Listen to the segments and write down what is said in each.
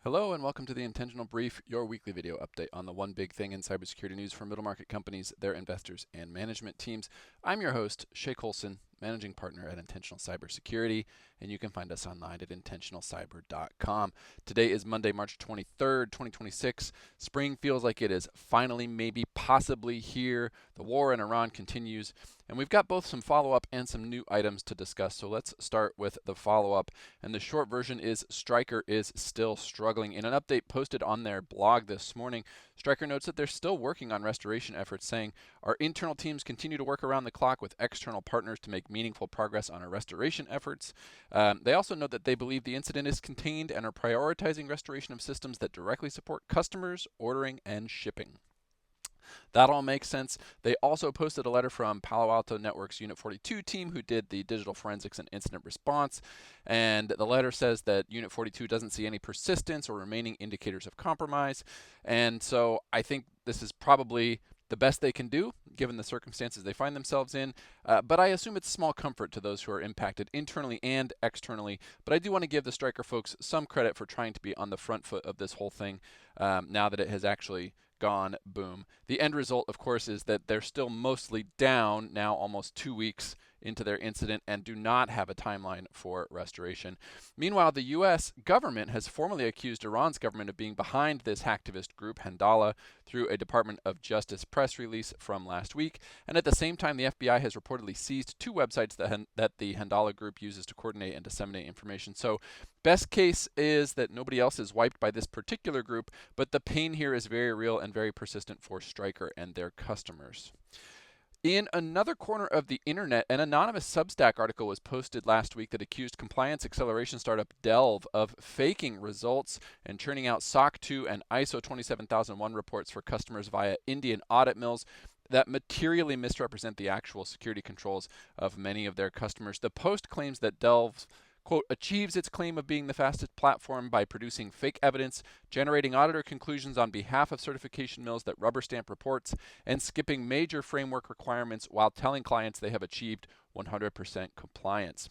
Hello and welcome to the Intentional Brief, your weekly video update on the one big thing in cybersecurity news for middle market companies, their investors, and management teams. I'm your host, Shay Colson, managing partner at Intentional Cybersecurity, and you can find us online at intentionalcyber.com. Today is Monday, March 23rd, 2026. Spring feels like it is finally, maybe, possibly here. The war in Iran continues, and we've got both some follow-up and some new items to discuss. So let's start with the follow-up, and the short version is Stryker is still struggling. In an update posted on their blog this morning, Stryker notes that they're still working on restoration efforts, saying, "Our internal teams continue to work around the clock with external partners to make meaningful progress on our restoration efforts." They also note that they believe the incident is contained and are prioritizing restoration of systems that directly support customers, ordering, and shipping. That all makes sense. They also posted a letter from Palo Alto Network's Unit 42 team who did the digital forensics and incident response. And the letter says that Unit 42 doesn't see any persistence or remaining indicators of compromise. And so I think this is probably the best they can do given the circumstances they find themselves in. But I assume it's small comfort to those who are impacted internally and externally. But I do want to give the Stryker folks some credit for trying to be on the front foot of this whole thing now that it has actually gone boom. The end result, of course, is that they're still mostly down now almost 2 weeks into their incident and do not have a timeline for restoration. Meanwhile, the U.S. government has formally accused Iran's government of being behind this hacktivist group, Handala, through a Department of Justice press release from last week. And at the same time, the FBI has reportedly seized 2 websites that the Handala group uses to coordinate and disseminate information. So best case is that nobody else is wiped by this particular group, but the pain here is very real and very persistent for Stryker and their customers. In another corner of the internet, an anonymous Substack article was posted last week that accused compliance acceleration startup Delve of faking results and churning out SOC 2 and ISO 27001 reports for customers via Indian audit mills that materially misrepresent the actual security controls of many of their customers. The post claims that Delve's quote, achieves its claim of being the fastest platform by producing fake evidence, generating auditor conclusions on behalf of certification mills that rubber stamp reports, and skipping major framework requirements while telling clients they have achieved 100% compliance.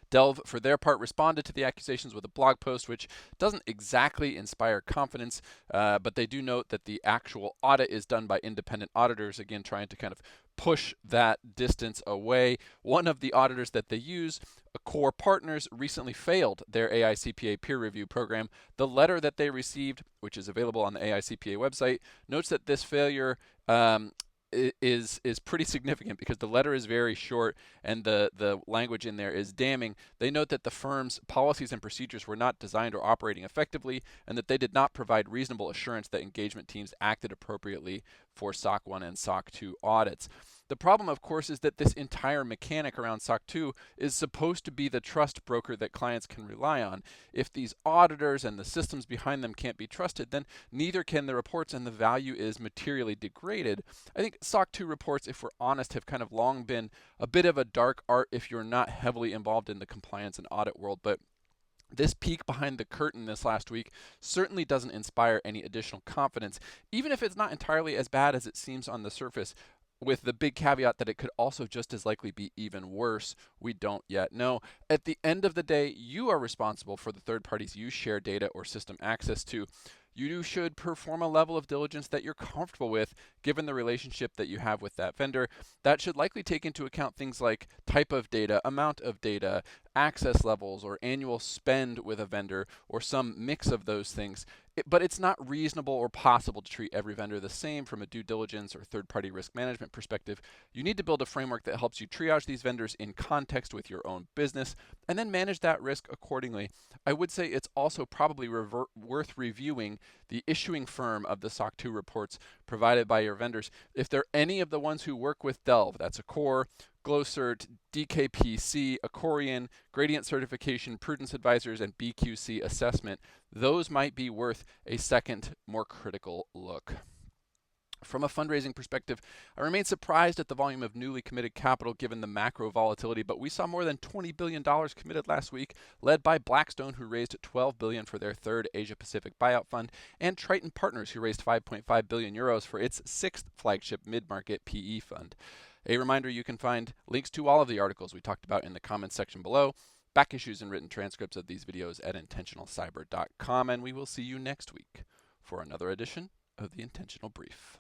Delve, for their part, responded to the accusations with a blog post, which doesn't exactly inspire confidence, but they do note that the actual audit is done by independent auditors, again, trying to kind of push that distance away. One of the auditors that they use, Core Partners, recently failed their AICPA peer review program. The letter that they received, which is available on the AICPA website, notes that this failure is pretty significant because the letter is very short and the language in there is damning. They note that the firm's policies and procedures were not designed or operating effectively and that they did not provide reasonable assurance that engagement teams acted appropriately for SOC 1 and SOC 2 audits. The problem, of course, is that this entire mechanic around SOC 2 is supposed to be the trust broker that clients can rely on. If these auditors and the systems behind them can't be trusted, then neither can the reports and the value is materially degraded. I think SOC 2 reports, if we're honest, have kind of long been a bit of a dark art if you're not heavily involved in the compliance and audit world, but this peek behind the curtain this last week certainly doesn't inspire any additional confidence, even if it's not entirely as bad as it seems on the surface, with the big caveat that it could also just as likely be even worse. We don't yet know. At the end of the day, you are responsible for the third parties you share data or system access to. You should perform a level of diligence that you're comfortable with given the relationship that you have with that vendor. That should likely take into account things like type of data, amount of data, access levels, or annual spend with a vendor, or some mix of those things. But it's not reasonable or possible to treat every vendor the same from a due diligence or third-party risk management perspective. You need to build a framework that helps you triage these vendors in context with your own business and then manage that risk accordingly. I would say it's also probably worth reviewing the issuing firm of the SOC 2 reports provided by your vendors. If they're any of the ones who work with Delve, that's Accor, GlowCert, DKPC, Accorian, Gradient Certification, Prudence Advisors, and BQC Assessment, those might be worth a second, more critical look. From a fundraising perspective, I remain surprised at the volume of newly committed capital given the macro volatility, but we saw more than $20 billion committed last week, led by Blackstone, who raised $12 billion for their third Asia-Pacific buyout fund, and Triton Partners, who raised 5.5 billion euros for its sixth flagship mid-market PE fund. A reminder, you can find links to all of the articles we talked about in the comments section below. back issues and written transcripts of these videos at intentionalcyber.com, and we will see you next week for another edition of the Intentional Brief.